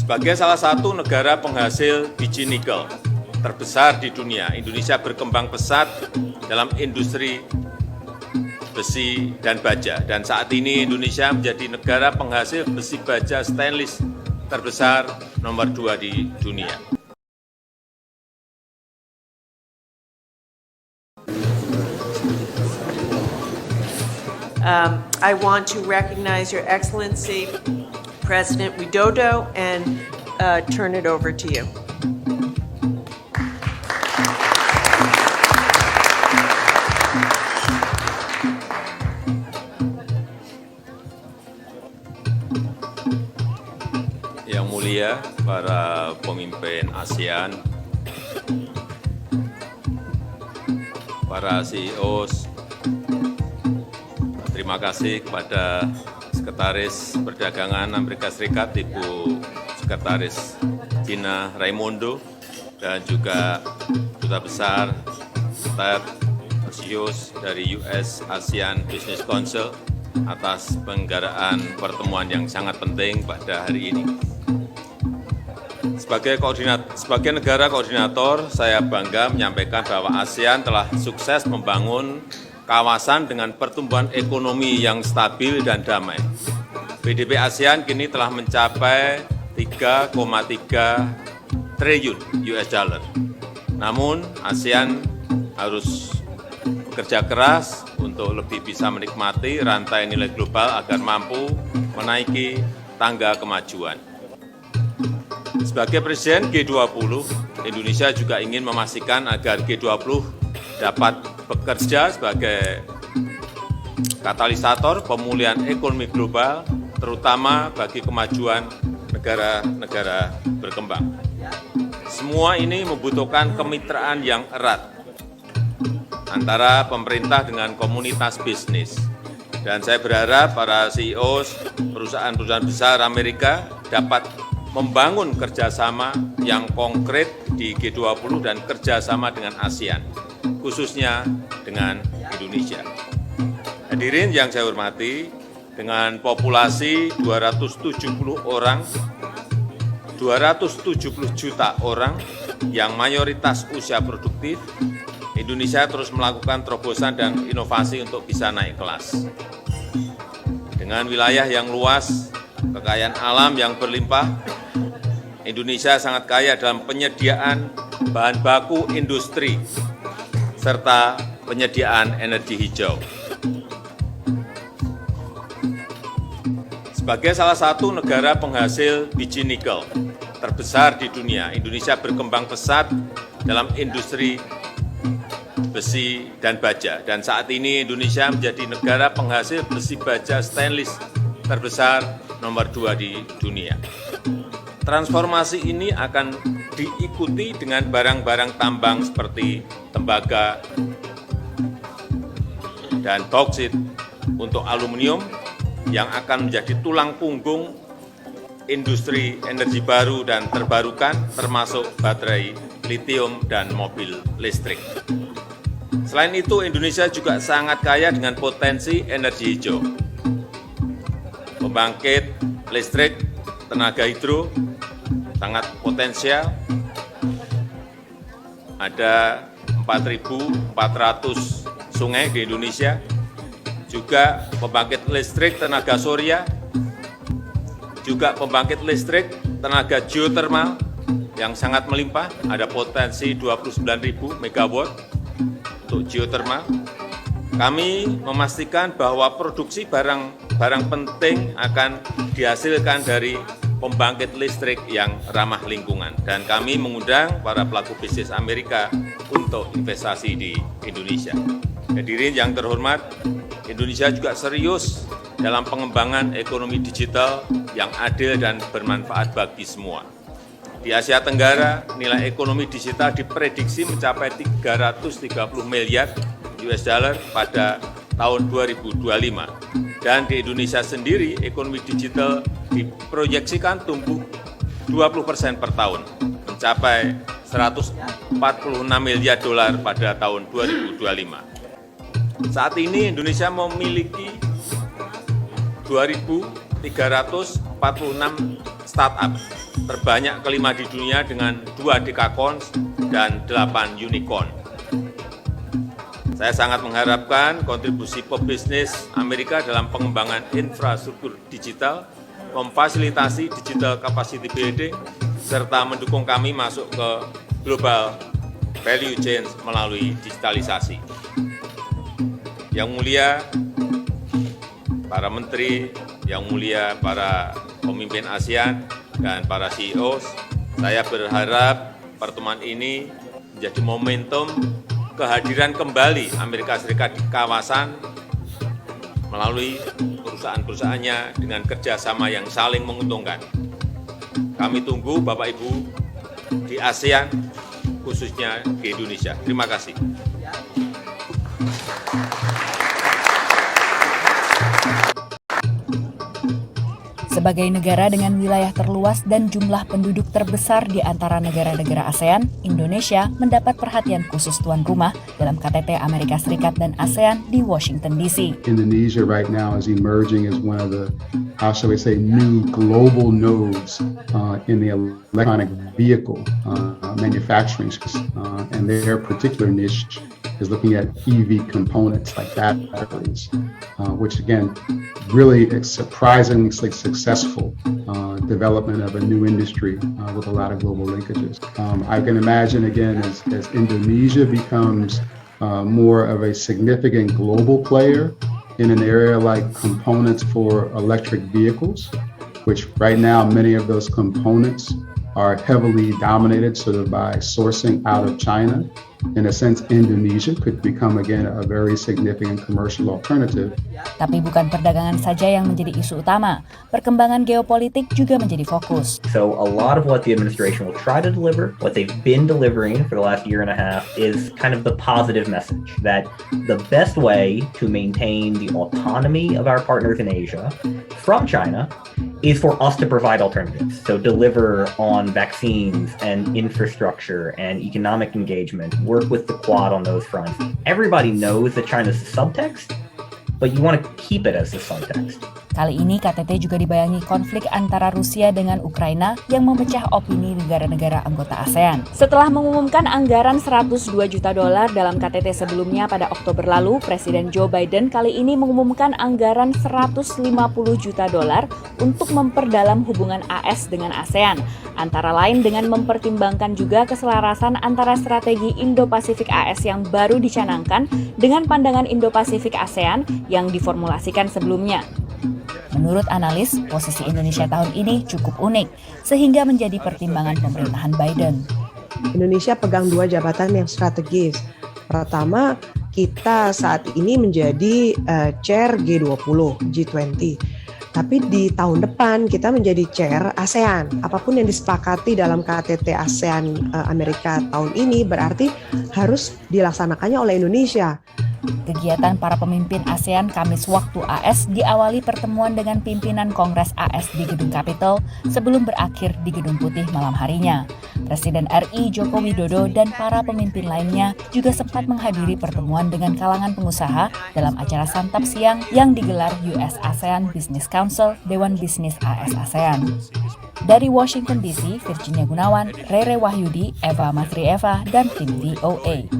Sebagai salah satu negara penghasil biji nikel terbesar di dunia, Indonesia berkembang pesat dalam industri besi dan baja. Dan saat ini Indonesia menjadi negara penghasil besi baja stainless terbesar nomor 2 di dunia. I want to recognize Your Excellency, President Widodo, and turn it over to you. Yang mulia para pemimpin ASEAN, para CEOs, terima kasih kepada Sekretaris Perdagangan Amerika Serikat, Ibu Sekretaris Gina Raimondo, dan juga Duta Besar Ted Osius dari US ASEAN Business Council atas penyelenggaraan pertemuan yang sangat penting pada hari ini. Sebagai negara koordinator, saya bangga menyampaikan bahwa ASEAN telah sukses membangun kawasan dengan pertumbuhan ekonomi yang stabil dan damai. PDB ASEAN kini telah mencapai 3,3 triliun US dollar. Namun, ASEAN harus bekerja keras untuk lebih bisa menikmati rantai nilai global agar mampu menaiki tangga kemajuan. Sebagai Presiden G20, Indonesia juga ingin memastikan agar G20 dapat bekerja sebagai katalisator pemulihan ekonomi global, terutama bagi kemajuan negara-negara berkembang. Semua ini membutuhkan kemitraan yang erat antara pemerintah dengan komunitas bisnis. Dan saya berharap para CEO perusahaan-perusahaan besar Amerika dapat membangun kerjasama yang konkret di G20 dan kerjasama dengan ASEAN, khususnya dengan Indonesia. Hadirin yang saya hormati, dengan populasi 270 juta orang yang mayoritas usia produktif, Indonesia terus melakukan terobosan dan inovasi untuk bisa naik kelas. Dengan wilayah yang luas, kekayaan alam yang berlimpah, Indonesia sangat kaya dalam penyediaan bahan baku industri serta penyediaan energi hijau. Sebagai salah satu negara penghasil biji nikel terbesar di dunia, Indonesia berkembang pesat dalam industri besi dan baja. Dan saat ini Indonesia menjadi negara penghasil besi baja stainless terbesar nomor 2 di dunia. Transformasi ini akan diikuti dengan barang-barang tambang seperti tembaga dan bauksit untuk aluminium yang akan menjadi tulang punggung industri energi baru dan terbarukan, termasuk baterai litium dan mobil listrik. Selain itu, Indonesia juga sangat kaya dengan potensi energi hijau. Pembangkit listrik tenaga hidro sangat potensial. Ada 4.400 sungai di Indonesia. Juga pembangkit listrik tenaga surya, juga pembangkit listrik tenaga geotermal yang sangat melimpah, ada potensi 29.000 megawatt untuk geotermal. Kami memastikan bahwa produksi barang penting akan dihasilkan dari pembangkit listrik yang ramah lingkungan. Dan kami mengundang para pelaku bisnis Amerika untuk investasi di Indonesia. Hadirin yang terhormat, Indonesia juga serius dalam pengembangan ekonomi digital yang adil dan bermanfaat bagi semua. Di Asia Tenggara, nilai ekonomi digital diprediksi mencapai 330 miliar US dollar pada tahun 2025. Dan di Indonesia sendiri, ekonomi digital diproyeksikan tumbuh 20% per tahun, mencapai 146 miliar dolar pada tahun 2025. Saat ini Indonesia memiliki 2.000 346 startup, terbanyak kelima di dunia dengan 2 dekakorns dan 8 unicorn. Saya sangat mengharapkan kontribusi pebisnis Amerika dalam pengembangan infrastruktur digital, memfasilitasi digital capacity building, serta mendukung kami masuk ke global value chain melalui digitalisasi. Yang mulia para menteri, yang mulia para pemimpin ASEAN dan para CEO, saya berharap pertemuan ini menjadi momentum kehadiran kembali Amerika Serikat di kawasan melalui perusahaan-perusahaannya dengan kerjasama yang saling menguntungkan. Kami tunggu Bapak Ibu di ASEAN, khususnya di Indonesia. Terima kasih. Sebagai negara dengan wilayah terluas dan jumlah penduduk terbesar di antara negara-negara ASEAN, Indonesia mendapat perhatian khusus tuan rumah dalam KTT Amerika Serikat dan ASEAN di Washington, D.C. Indonesia right now is emerging as one of the, how shall we say, new global nodes in the electronic vehicle manufacturing, and their particular niche is looking at EV components like batteries, which again, really surprisingly successful development of a new industry with a lot of global linkages. I can imagine again as Indonesia becomes more of a significant global player in an area like components for electric vehicles, which right now many of those components are heavily dominated sort of by sourcing out of China. In a sense, Indonesia could become again a very significant commercial alternative. Tapi bukan perdagangan saja yang menjadi isu utama, perkembangan geopolitik juga menjadi fokus. So a lot of what the administration will try to deliver, what they've been delivering for the last year and a half, is kind of the positive message that the best way to maintain the autonomy of our partners in Asia from China is for us to provide alternatives. So deliver on vaccines and infrastructure and economic engagement, work with the Quad on those fronts. Everybody knows that China's the subtext, but you want to keep it as the subtext. Kali ini KTT juga dibayangi konflik antara Rusia dengan Ukraina yang memecah opini negara-negara anggota ASEAN. Setelah mengumumkan anggaran $102 juta dalam KTT sebelumnya pada Oktober lalu, Presiden Joe Biden kali ini mengumumkan anggaran $150 juta untuk memperdalam hubungan AS dengan ASEAN, antara lain dengan mempertimbangkan juga keselarasan antara strategi Indo-Pasifik AS yang baru dicanangkan dengan pandangan Indo-Pasifik ASEAN yang diformulasikan sebelumnya. Menurut analis, posisi Indonesia tahun ini cukup unik, sehingga menjadi pertimbangan pemerintahan Biden. Indonesia pegang 2 jabatan yang strategis. Pertama, kita saat ini menjadi chair G20, G20. Tapi di tahun depan kita menjadi chair ASEAN. Apapun yang disepakati dalam KTT ASEAN Amerika tahun ini berarti harus dilaksanakannya oleh Indonesia. Kegiatan para pemimpin ASEAN Kamis waktu AS diawali pertemuan dengan pimpinan Kongres AS di Gedung Capitol sebelum berakhir di Gedung Putih malam harinya. Presiden RI Joko Widodo dan para pemimpin lainnya juga sempat menghadiri pertemuan dengan kalangan pengusaha dalam acara santap siang yang digelar US ASEAN Business Council, Dewan Bisnis AS ASEAN. Dari Washington DC, Virginia Gunawan, Rere Wahyudi, Eva Matrieva, dan tim VOA.